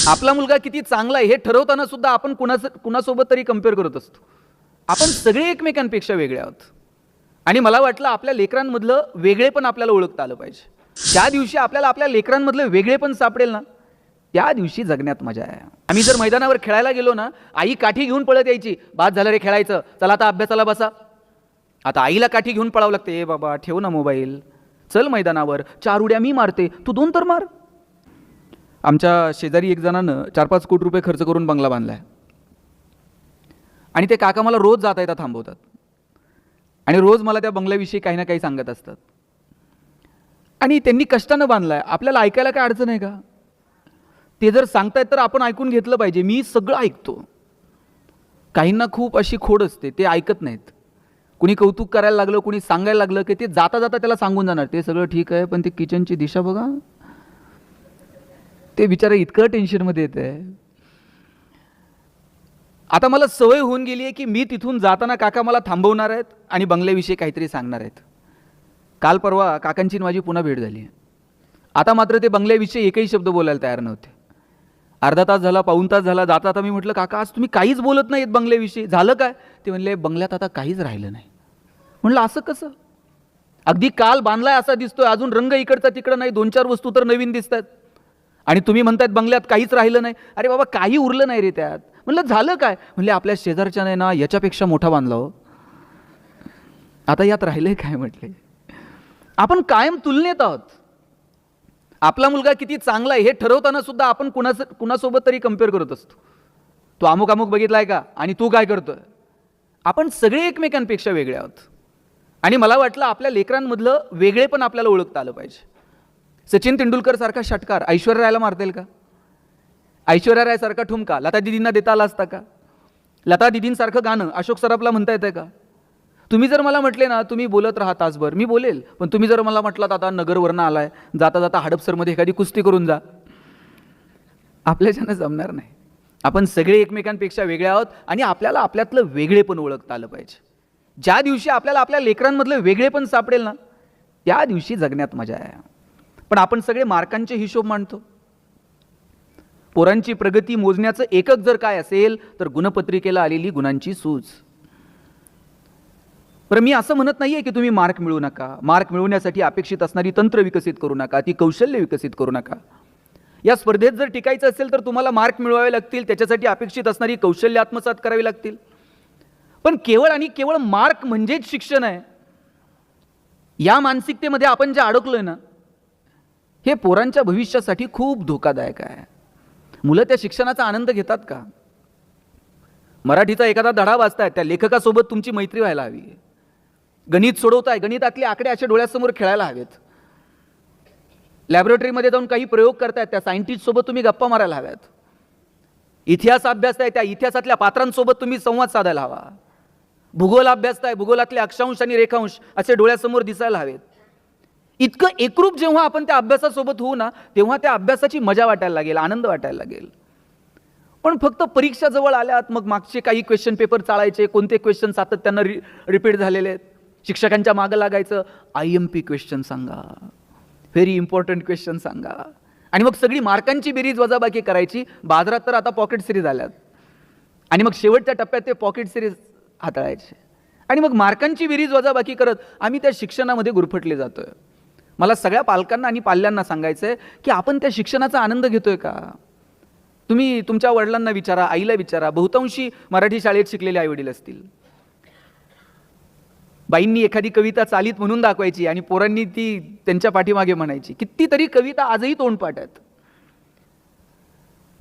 आपला मुलगा किती चांगला आहे हे ठरवताना सुद्धा आपण कुणासोबत तरी कम्पेअर करत असतो. आपण सगळे एकमेकांपेक्षा वेगळे आहोत. आणि मला वाटलं आपल्या लेकरांमधलं वेगळेपण आपल्याला ओळखता आलं पाहिजे. ज्या दिवशी आपल्याला आपल्या लेकरांमधलं वेगळेपण सापडेल ना, त्या दिवशी जगण्यात मजा आहे. आम्ही जर मैदानावर खेळायला गेलो ना, आई काठी घेऊन पळत यायची, बाद झालं रे खेळायचं, चला आता अभ्यासाला बसा. आता आईला काठी घेऊन पळावं लागते, ए बाबा ठेव ना मोबाईल, चल मैदानावर, 4 उड्या मी मारते, तू 2 तर मार. आमच्या शेजारी एक जणानं 4-5 कोटी रुपये खर्च करून बंगला बांधलाय. आणि ते काका मला रोज जाता येता थांबवतात आणि रोज मला त्या बंगल्याविषयी काही ना काही सांगत असतात. आणि त्यांनी कष्टानं बांधलाय, आपल्याला ऐकायला काय अडचण आहे का? ते जर सांगतायत तर आपण ऐकून घेतलं पाहिजे. मी सगळं ऐकतो. काहींना खूप अशी खोड असते, ते ऐकत नाहीत. कुणी कौतुक करायला लागलं, कुणी सांगायला लागलं की ते जाता जाता त्याला सांगून जाणार, ते सगळं ठीक आहे पण ते किचनची दिशा बघा. ते बिचारा इतकं टेन्शनमध्ये येत आहे. आता मला सवय होऊन गेली आहे की मी तिथून जाताना काका मला थांबवणार आहेत आणि बंगल्याविषयी काहीतरी सांगणार आहेत. काल परवा काकांची माझी पुन्हा भेट झाली. आता मात्र ते बंगल्याविषयी एकही शब्द बोलायला तयार नव्हते. अर्धा तास झाला, पाऊण तास झाला, जाता आता मी म्हटलं काका आज तुम्ही काहीच बोलत नाहीत बंगल्याविषयी, झालं काय? ते म्हणले बंगल्यात आता काहीच राहिलं नाही. म्हटलं असं कसं? अगदी काल बांधलाय असा दिसतोय, अजून रंग इकडचा तिकडं नाही, 2-4 वस्तू तर नवीन दिसतात आणि तुम्ही म्हणतायत बंगल्यात काहीच राहिलं नाही. अरे बाबा काही उरलं नाही रे त्यात. म्हणलं झालं काय? म्हणले आपल्या शेजारच्याने ना याच्यापेक्षा मोठा बांधला हो, आता यात राहिलंय काय? म्हटले आपण कायम तुलनेत आहोत. आपला मुलगा किती चांगला आहे हे ठरवताना सुद्धा आपण कुणासोबत तरी कम्पेअर करत असतो. तू अमुक अमुक बघितलाय का आणि तू काय करतोय? आपण सगळे एकमेकांपेक्षा वेगळे आहोत. आणि मला वाटलं आपल्या लेकरांमधलं वेगळेपण आपल्याला ओळखता आलं पाहिजे. सचिन तेंडुलकर सारखा षटकार ऐश्वर्या रायला मारता येईल का? ऐश्वर्या राय सारखा ठुमका लता दिदींना देता आला असता का? लता दिदींसारखं गाणं अशोक सराफला म्हणता येतं का? तुम्ही जर मला म्हटले ना तुम्ही बोलत राहा तासभर, मी बोलेल. पण तुम्ही जर मला म्हटलात आता नगरवरनं आलाय, जाता जाता हडपसरमध्ये एखादी कुस्ती करून जा, आपल्याच्यानं जमणार नाही. आपण सगळे एकमेकांपेक्षा वेगळे आहोत आणि आपल्याला आपल्यातलं वेगळेपण ओळखता आलं पाहिजे. ज्या दिवशी आपल्याला आपल्या लेकरांमधलं वेगळेपण सापडेल ना, त्या दिवशी जगण्यात मजा आहे. पण आपण सगळे मार्कांचे हिशोब मांडतो. पोरांची प्रगती मोजण्याचं एकक जर काय असेल तर गुणपत्रिकेला आलेली गुणांची सूज. पण मी असं म्हणत नाहीये की तुम्ही मार्क मिळवू नका, मार्क मिळवण्यासाठी अपेक्षित असणारी तंत्र विकसित करू नका, ती कौशल्य विकसित करू नका. या स्पर्धेत जर टिकायचं असेल तर तुम्हाला मार्क मिळवावे लागतील, त्याच्यासाठी अपेक्षित असणारी कौशल्य आत्मसात करावी लागतील. पण केवळ आणि केवळ मार्क म्हणजेच शिक्षण आहे, या मानसिकतेमध्ये आपण जे अडकलोय ना, हे पोरांच्या भविष्यासाठी खूप धोकादायक आहे. मुलं त्या शिक्षणाचा आनंद घेतात का? मराठीचा एखादा धडा वाचताय, त्या लेखकासोबत तुमची मैत्री व्हायला हवी. गणित सोडवताय, गणितातले आकडे असे डोळ्यासमोर खेळायला हवेत. लॅबोरेटरीमध्ये जाऊन काही प्रयोग करतायत, त्या सायंटिस्ट सोबत तुम्ही गप्पा मारायला हव्यात. इतिहास अभ्यासताय, त्या इतिहासातल्या पात्रांसोबत तुम्ही संवाद साधायला हवा. भूगोल अभ्यासताय, भूगोलातले अक्षांश आणि रेखांश असे डोळ्यासमोर दिसायला हवेत. इतकं एकरूप जेव्हा आपण त्या अभ्यासासोबत होऊ ना, तेव्हा त्या अभ्यासाची मजा वाटायला लागेल, आनंद वाटायला लागेल. पण फक्त परीक्षा जवळ आल्यात मग मागचे काही क्वेश्चन पेपर चाळायचे, कोणते क्वेश्चन सातत्यानं रिपीट झालेले आहेत, शिक्षकांच्या मागं लागायचं, IMP क्वेश्चन सांगा, व्हेरी इम्पॉर्टंट क्वेश्चन सांगा, आणि मग सगळी मार्कांची बेरीज वजाबाकी करायची. बाजारात तर आता पॉकेट सिरीज आल्यात आणि मग शेवटच्या टप्प्यात ते पॉकेट सिरीज हाताळायचे आणि मग मार्कांची बेरीज वजाबाकी करत आम्ही त्या शिक्षणामध्ये गुरफटले जातोय. मला सगळ्या पालकांना आणि पाल्यांना सांगायचं आहे की आपण त्या शिक्षणाचा आनंद घेतोय का? तुम्ही तुमच्या वडिलांना विचारा, आईला विचारा, बहुतांशी मराठी शाळेत शिकलेले आईवडील असतील. बाईंनी एखादी कविता चालीत म्हणून दाखवायची आणि पोरांनी ती त्यांच्या पाठीमागे म्हणायची. कितीतरी कविता आजही तोंडपाठ आहेत,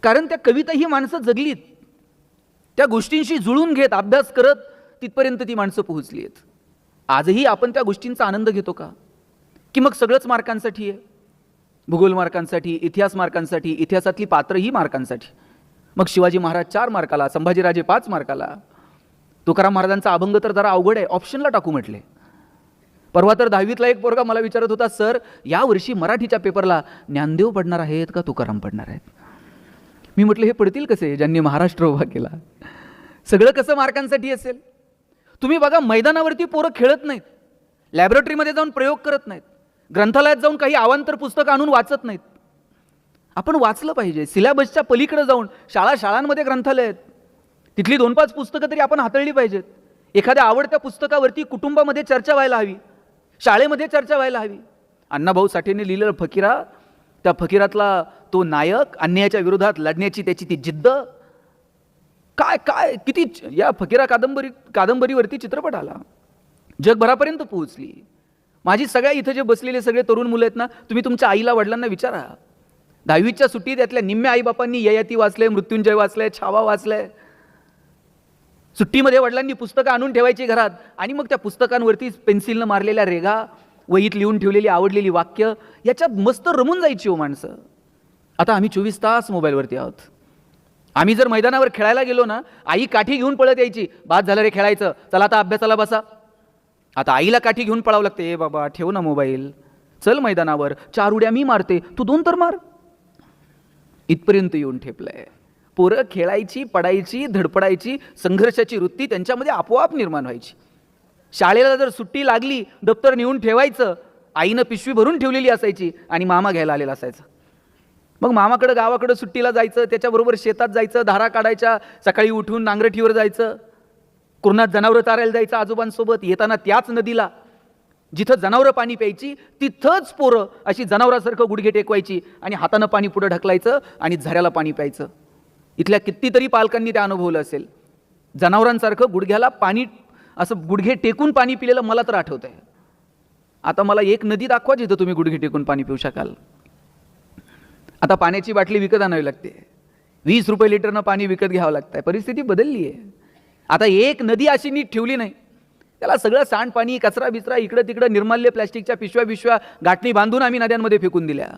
कारण त्या कविता ही माणसं जगलीत, त्या गोष्टींशी जुळून घेत अभ्यास करत तिथपर्यंत ती माणसं पोहोचली आहेत. आजही आपण त्या गोष्टींचा आनंद घेतो का? की मग सगळंच मार्कांसाठी आहे? भूगोल मार्कांसाठी, इतिहास मार्कांसाठी, इतिहासातली पात्र ही मार्कांसाठी. मग शिवाजी महाराज 4 मार्काला, संभाजीराजे 5 मार्काला. तुकाराम महाराजांचा अभंग तर जरा अवघड आहे, ऑप्शनला टाकू म्हटले. परवा तर 10वीतला एक पोरगा मला विचारत होता, सर या वर्षी मराठीच्या पेपरला ज्ञानदेव पडणार आहेत का तुकाराम पडणार आहेत? मी म्हटलं हे पडतील कसे ज्यांनी महाराष्ट्र उभा केला? सगळं कसं मार्कांसाठी असेल? तुम्ही बघा, मैदानावरती पोरं खेळत नाहीत, लॅबोरेटरीमध्ये जाऊन प्रयोग करत नाहीत, ग्रंथालयात जाऊन काही अवांतर पुस्तकं आणून वाचत नाहीत. आपण वाचलं पाहिजे. सिलेबसच्या पलीकडे जाऊन शाळांमध्ये ग्रंथालय आहेत, तिथली 2-5 पुस्तकं तरी आपण हाताळली पाहिजेत. एखाद्या आवडत्या पुस्तकावरती कुटुंबामध्ये चर्चा व्हायला हवी, शाळेमध्ये चर्चा व्हायला हवी. अण्णाभाऊ साठेने लिहिलेलं फकीरा, त्या फकीरातला तो नायक, अन्यायाच्या विरोधात लढण्याची त्याची ती जिद्द, काय काय किती या फकीरा कादंबरीवरती चित्रपट आला, जगभरापर्यंत पोहोचली. माझी सगळ्या इथं जे बसलेले सगळे तरुण मुलं आहेत ना, तुम्ही तुमच्या आईला वडिलांना विचारा, 10वीच्या सुट्टीत यातल्या निम्म्या आईबापांनी ययाती वाचले, मृत्युंजय वाचलंय, छावा वाचलंय. सुट्टीमध्ये वडिलांनी पुस्तकं आणून ठेवायची घरात आणि मग त्या पुस्तकांवरती पेन्सिलनं मारलेल्या रेघा, वहीत लिहून ठेवलेली आवडलेली वाक्य, याच्यात मस्त रमून जायची हो माणसं. आता आम्ही 24 तास मोबाईलवरती आहोत. आम्ही जर मैदानावर खेळायला गेलो ना, आई काठी घेऊन पळत यायची, बाद झालं रे खेळायचं, चला आता अभ्यासाला बसा. आता आईला काठी घेऊन पळावं लागते, ए बाबा ठेव ना मोबाईल, चल मैदानावर, 4 उड्या मी मारते, तू 2 तर मार. इथपर्यंत येऊन ठेपलंय. पोरं खेळायची, पडायची, धडपडायची, संघर्षाची वृत्ती त्यांच्यामध्ये आपोआप निर्माण व्हायची. शाळेला जर सुट्टी लागली, दप्तर नेऊन ठेवायचं, आईनं पिशवी भरून ठेवलेली असायची आणि मामा घ्यायला आलेला असायचा. मग मामाकडं गावाकडं सुट्टीला जायचं, त्याच्याबरोबर शेतात जायचं, धारा काढायच्या, सकाळी उठून नांगरठीवर जायचं, कुरणात जनावरं चारायला जायचं आजोबांसोबत. येताना त्याच नदीला जिथं जनावरं पाणी प्यायची तिथंच पोरं अशी जनावरासारखं गुडघे टेकवायची आणि हातानं पाणी पुढं ढकलायचं आणि झऱ्याला पाणी प्यायचं. इथल्या कितीतरी पालकांनी ते अनुभवलं असेल. जनावरांसारखं गुडघ्याला पाणी, असं गुडघे टेकून पाणी पिलेलं मला तर आठवतंय. आता मला एक नदी दाखवा जिथं तुम्ही गुडघे टेकून पाणी पिऊ शकाल. आता पाण्याची बाटली विकत आणावी लागते, 20 रुपये लिटरनं पाणी विकत घ्यावं लागतंय. परिस्थिती बदलली आहे. आता एक नदी अशी नीट ठेवली नाही, त्याला सगळं सांडपाणी, कचरा बिचरा, इकडं तिकडं निर्माल्य, प्लॅस्टिकच्या पिशव्या गाठणी बांधून आम्ही नद्यांमध्ये फेकून दिल्या.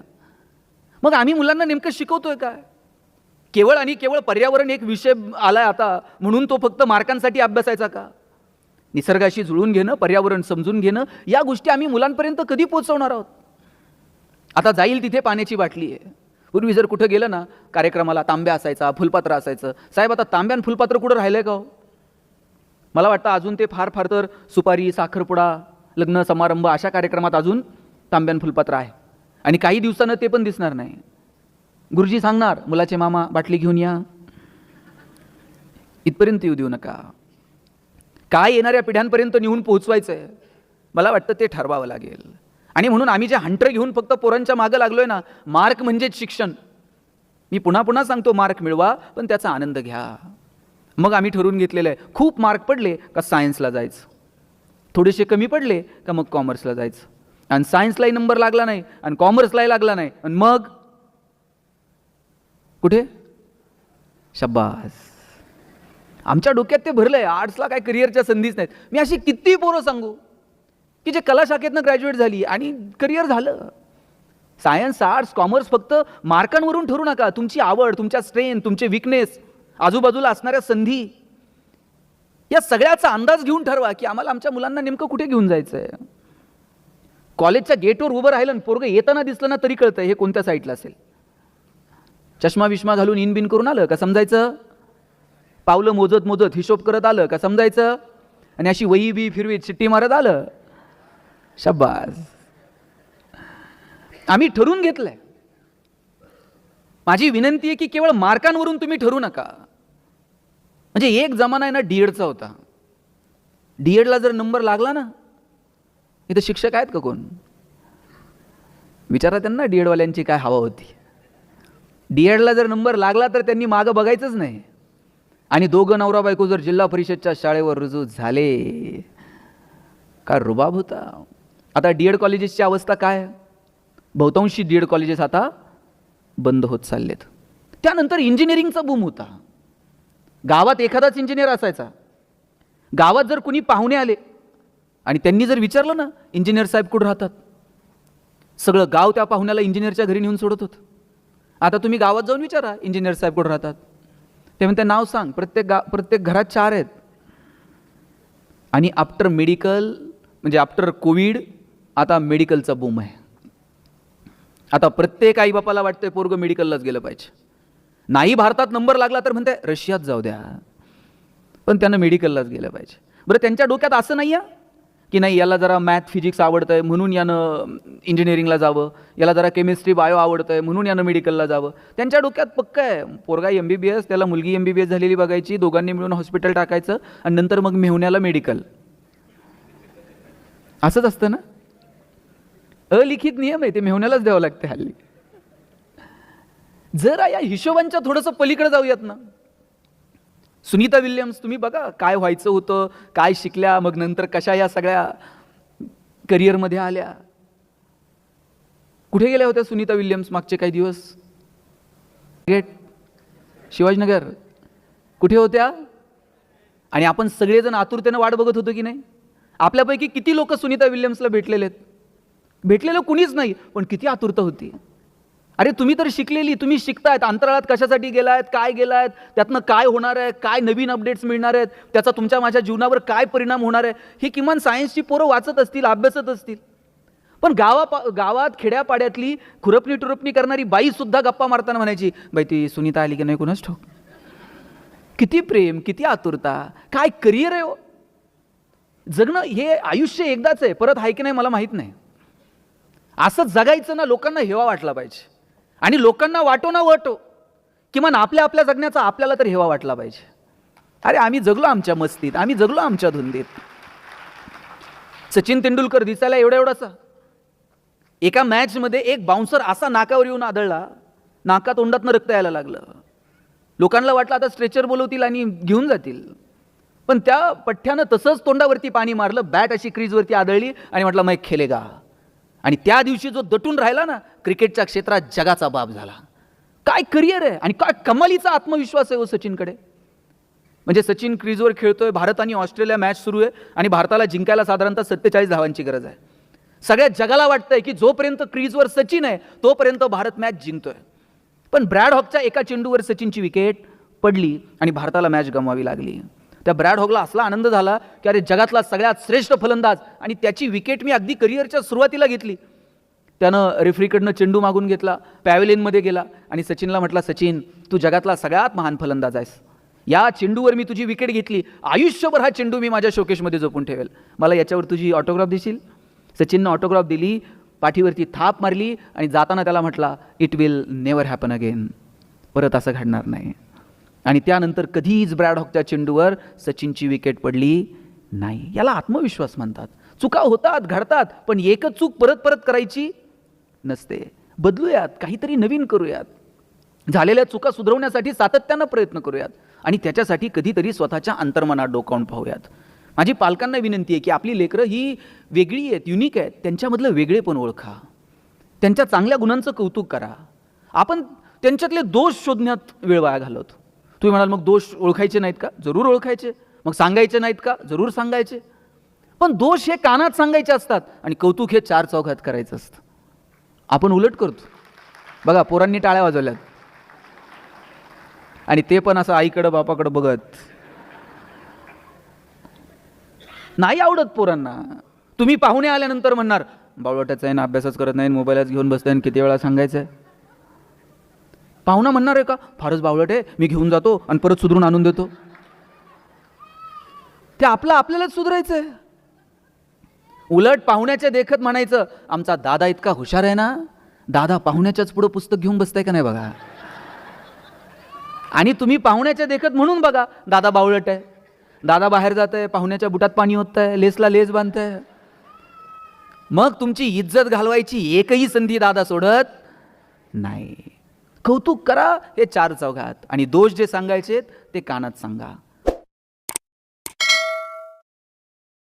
मग आम्ही मुलांना नेमकं शिकवतोय काय? केवळ आणि केवळ पर्यावरण एक विषय आलाय आता म्हणून तो फक्त मार्कांसाठी अभ्यासायचा का? निसर्गाशी जुळून घेणं, पर्यावरण समजून घेणं, या गोष्टी आम्ही मुलांपर्यंत कधी पोहोचवणार आहोत? आता जाईल तिथे पाण्याची बाटली आहे. पूर्वी जर कुठं गेलं ना कार्यक्रमाला, तांब्या असायचा, फुलपात्र असायचं. साहेब आता तांब्या आणि फुलपात्र कुठं राहिलंय का हो? मला वाटतं अजून ते फार फार तर सुपारी, साखरपुडा, लग्न समारंभ अशा कार्यक्रमात अजून तांब्या आणि फुलपात्र आहे. आणि काही दिवसानं ते पण दिसणार नाही. गुरुजी सांगणार, मुलाचे मामा बाटली घेऊन या. इथपर्यंत येऊ देऊ नका. काय येणाऱ्या पिढ्यांपर्यंत नेऊन पोहोचवायचं आहे, मला वाटतं ते ठरवावं लागेल. आणि म्हणून आम्ही जे हंटर घेऊन फक्त पोरांच्या मागं लागलोय ना, मार्क म्हणजेच शिक्षण. मी पुन्हा पुन्हा सांगतो, मार्क मिळवा पण त्याचा आनंद घ्या. मग आम्ही ठरवून घेतलेलं आहे, खूप मार्क पडले का सायन्सला जायचं, थोडेसे कमी पडले का मग कॉमर्सला जायचं. आणि सायन्सलाही नंबर लागला नाही आणि कॉमर्सलाही लागला नाही, आणि मग कुठे? शब्बास. आमच्या डोक्यात ते भरलंय, आर्ट्सला काय करिअरच्या संधीच नाहीत. मी अशी किती पोरं सांगू की जे कला शाखेतनं ग्रॅज्युएट झाली आणि करिअर झालं. सायन्स, आर्ट्स, कॉमर्स फक्त मार्कांवरून ठरू नका. तुमची आवड, तुमच्या स्ट्रेंथ, तुमचे विकनेस, आजूबाजूला असणाऱ्या संधी, या सगळ्याचा अंदाज घेऊन ठरवा की आम्हाला आमच्या मुलांना नेमकं कुठे घेऊन जायचं आहे. कॉलेजच्या गेटवर उभं राहिलं आणि पोरगं येताना दिसलं ना तरी कळतं हे कोणत्या साईटला असेल. चष्मा विष्मा घालून इन बिन करून आलं का समजायचं, पावलं मोजत मोजत हिशोब करत आलं का समजायचं, आणि अशी वही बी फिरवीत शिट्टी मारत आलं, शब्बास. आम्ही ठरवून घेतलंय. माझी विनंती आहे की केवळ मार्कांवरून तुम्ही ठरू नका. म्हणजे एक जमाना आहे ना डीएडचा होता. डीएडला जर नंबर लागला ना, इथं शिक्षक आहेत का कोण? विचारा त्यांना डीएडवाल्यांची काय हवा होती. डीएडला जर नंबर लागला तर त्यांनी मागं बघायचंच नाही. आणि दोघं नवरा बायको जर जिल्हा परिषदच्या शाळेवर रुजू झाले, काय रुबाब होता. आता डीएड कॉलेजेसची अवस्था काय? बहुतांशी डीएड कॉलेजेस आता बंद होत चाललेत. त्यानंतर इंजिनिअरिंगचा बूम होता. गावात एखादाच इंजिनियर असायचा. गावात जर कुणी पाहुणे आले आणि त्यांनी जर विचारलं ना इंजिनियर साहेब कुठं राहतात, सगळं गाव त्या पाहुण्याला इंजिनियरच्या घरी नेऊन सोडत होतं. आता तुम्ही गावात जाऊन विचारा इंजिनियर साहेब कुठं राहतात, ते म्हणते नाव सांग. प्रत्येक घरात 4 आहेत. आणि आफ्टर मेडिकल, म्हणजे आफ्टर कोविड आता मेडिकलचा बूम आहे. आता प्रत्येक आईबापाला वाटतंय पोरगं मेडिकललाच गेलं पाहिजे. नाही भारतात नंबर लागला तर म्हणते रशियात जाऊ द्या, पण त्यानं मेडिकललाच गेलं पाहिजे. बरं, त्यांच्या डोक्यात असं नाही आहे की नाही याला जरा मॅथ फिजिक्स आवडतं आहे म्हणून यानं इंजिनिअरिंगला जावं, याला जरा केमिस्ट्री बायो आवडतं आहे म्हणून यानं मेडिकलला जावं. त्यांच्या डोक्यात पक्का आहे पोरगा MBBS, त्याला मुलगी MBBS झालेली बघायची, दोघांनी मिळून हॉस्पिटल टाकायचं आणि नंतर मग मेहुण्याला मेडिकल. असंच असतं ना. अलिखित नियम आहे, ते मेहुण्यालाच द्यावं लागते हल्ली. जरा या हिशोबांच्या थोडंसं पलीकडे जाऊयात ना. सुनीता विल्यम्स तुम्ही बघा, काय व्हायचं होतं, काय शिकल्या, मग नंतर कशा या सगळ्या करिअरमध्ये आल्या. कुठे गेल्या होत्या सुनीता विल्यम्स मागचे काही दिवस? गेट शिवाजीनगर कुठे होत्या? आणि आपण सगळेजण आतुरतेनं वाट बघत होतो की नाही? आपल्यापैकी किती लोक सुनीता विल्यम्सला भेटलेले आहेत? भेटलेलं कुणीच नाही, पण किती आतुरता होती. अरे तुम्ही तर शिकलेली, तुम्ही शिकतायत, अंतराळात कशासाठी गेलायत, काय गेलायत, त्यातनं काय होणार आहे, काय नवीन अपडेट्स मिळणार आहेत, त्याचा तुमच्या माझ्या जीवनावर काय परिणाम होणार आहे, हे किमान सायन्सची पोरं वाचत असतील, अभ्यासत असतील. पण गावात खेड्यापाड्यातली खुरपणी टुरपणी करणारी बाई सुद्धा गप्पा मारताना म्हणायची, बाई ती सुनीता आली की नाही कुणाच ठाऊक. किती प्रेम, किती आतुरता, काय करिअर आहे. जगणं हे आयुष्य एकदाच आहे, परत आहे की नाही मला माहीत नाही. असं जगायचं ना, लोकांना हेवा वाटला पाहिजे. आणि लोकांना वाटो ना वाटो, किमान आपल्या जगण्याचा आपल्याला तर हेवा वाटला पाहिजे. अरे आम्ही जगलो आमच्या मस्तीत, आम्ही जगलो आमच्या धुंदीत. सचिन तेंडुलकर दिसायला एवढासा, एका मॅचमध्ये एक बाउन्सर असा नाकावर येऊन आदळला, नाका तोंडातनं रक्त यायला लागलं. लोकांना वाटलं आता स्ट्रेचर बोलवतील आणि घेऊन जातील. पण त्या पठ्ठ्यानं तसंच तोंडावरती पाणी मारलं, बॅट अशी क्रीजवरती आदळली आणि म्हटलं मैं खेलेगा. आणि त्या दिवशी जो दटून राहिला ना, क्रिकेटच्या क्षेत्रात जगाचा बाप झाला. काय करिअर आहे आणि काय कमालीचा आत्मविश्वास आहे सचिनकडे. म्हणजे सचिन क्रीजवर खेळतोय, भारत आणि ऑस्ट्रेलिया मॅच सुरू आहे आणि भारताला जिंकायला साधारणतः 47 धावांची गरज आहे. सगळ्या जगाला वाटतंय की जोपर्यंत क्रीजवर सचिन आहे तोपर्यंत भारत मॅच जिंकतोय. पण ब्रॅड हॉकच्या एका चेंडूवर सचिनची विकेट पडली आणि भारताला मॅच गमवावी लागली. त्या ब्रॅड हॉकला असला आनंद झाला की अरे जगातला सगळ्यात श्रेष्ठ फलंदाज आणि त्याची विकेट मी अगदी करिअरच्या सुरुवातीला घेतली. त्यानं रेफरीकडनं चेंडू मागून घेतला, पॅव्हेलियनमध्ये गेला आणि सचिनला म्हटला, सचिन तू जगातला सगळ्यात महान फलंदाज आहेस, या चेंडूवर मी तुझी विकेट घेतली, आयुष्यभर हा चेंडू मी माझ्या शोकेशमध्ये जपून ठेवेल, मला याच्यावर तुझी ऑटोग्राफ देशील? सचिननं ऑटोग्राफ दिली, पाठीवरती थाप मारली आणि जाताना त्याला म्हटला, it will never happen again, परत असं घडणार नाही. आणि त्यानंतर कधीच ब्रॅड हॉकच्या चेंडूवर सचिनची विकेट पडली नाही. याला आत्मविश्वास म्हणतात. चुका होतात, घडतात, पण एकच चूक परत परत करायची नसते. बदलूयात, काहीतरी नवीन करूयात, झालेल्या चुका सुधारवण्यासाठी सातत्यानं प्रयत्न करूयात आणि त्याच्यासाठी कधीतरी स्वतःच्या अंतर्मनात डोकावून पाहूयात. माझी पालकांना विनंती आहे की आपली लेकरं ही वेगळी आहेत, युनिक आहेत, त्यांच्यामधलं वेगळेपण ओळखा, त्यांच्या चांगल्या गुणांचं कौतुक करा. आपण त्यांच्यातले दोष शोधण्यात वेळ वाया घालवतो. तुम्ही म्हणाल मग दोष ओळखायचे नाहीत का? जरूर ओळखायचे. मग सांगायचे नाहीत का? जरूर सांगायचे. पण दोष हे कानात सांगायचे असतात आणि कौतुक हे चार चौघात करायचं असतं. आपण उलट करतो. बघा पोरांनी टाळ्या वाजवल्यात आणि ते पण असं आईकडं बापाकडं बघत. नाही आवडत पोरांना. तुम्ही पाहुणे आल्यानंतर म्हणणार, बावळटाचं आहे ना, अभ्यासच करत नाही, मोबाईलच घेऊन बसताय आणि किती वेळा सांगायचं आहे. पाहुणा म्हणणार आहे का, फारच बावळट आहे, मी घेऊन जातो आणि परत सुधरून आणून देतो. ते आपल्यालाच सुधारायचं आहे. उलट पाहुण्याच्या देखत म्हणायचं, आमचा दादा इतका हुशार आहे ना, दादा पाहुण्याच्याच पुढं पुस्तक घेऊन बसताय का नाही बघा. आणि तुम्ही पाहुण्याच्या देखत म्हणून बघा, दादा बावळट आहे, दादा बाहेर जात आहे, पाहुण्याच्या बुटात पाणी होत आहे, लेसला लेस बांधताय. मग तुमची इज्जत घालवायची एकही संधी दादा सोडत नाही. कौतुक करा हे चार चौघात आणि दोष जे सांगायचे ते कानात सांगा.